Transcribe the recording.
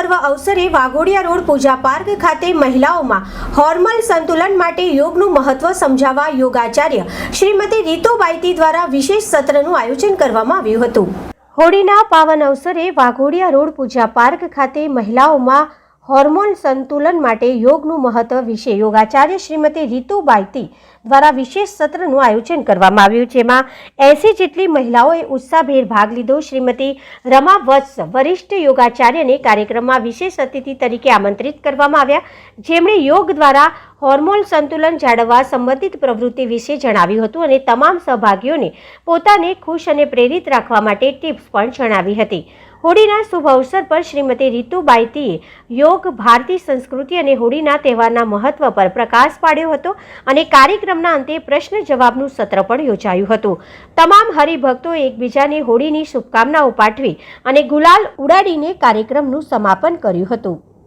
પર્વ અવસરે વાઘોડિયા રોડ પૂજા પાર્ક ખાતે મહિલાઓમાં હોર્મોન સંતુલન માટે યોગનું મહત્વ સમજાવવા યોગાચાર્ય શ્રીમતી રીતુબાઈતી દ્વારા વિશેષ સત્રનું આયોજન કરવામાં આવ્યું હતું। હોળીના પાવન અવસરે વાઘોડિયા રોડ પૂજા પાર્ક ખાતે મહિલાઓમાં હોર્મોન સંતુલન માટે યોગનું મહત્વ વિશે યોગાચાર્ય શ્રીમતી રીતુબાઈતી દ્વારા વિશેષ સત્રનું આયોજન કરવામાં આવ્યું, જેમાં 80 જેટલી મહિલાઓએ ઉત્સાહભેર ભાગ લીધો। શ્રીમતી રમા વત્સ વરિષ્ઠ યોગાચાર્યને કાર્યક્રમમાં વિશેષ અતિથિ તરીકે આમંત્રિત કરવામાં આવ્યા, જેમણે યોગ દ્વારા હોર્મોન સંતુલન જાળવવા સંબંધિત પ્રવૃત્તિ વિશે જણાવ્યું હતું અને તમામ સહભાગીઓને પોતાને ખુશ અને પ્રેરિત રાખવા માટે ટિપ્સ પણ જણાવી હતી। હોળીના શુભ અવસર પર શ્રીમતી રીતુબાઈતીએ યોગ, ભારતીય સંસ્કૃતિ અને હોળીના તહેવારના મહત્વ પર પ્રકાશ પાડ્યો હતો અને કાર્યક્રમના અંતે પ્રશ્ન જવાબનું સત્ર પણ યોજાયું હતું। તમામ હરિભક્તોએ એકબીજાને હોળીની શુભકામનાઓ પાઠવી અને ગુલાલ ઉડાડીને કાર્યક્રમનું સમાપન કર્યું હતું।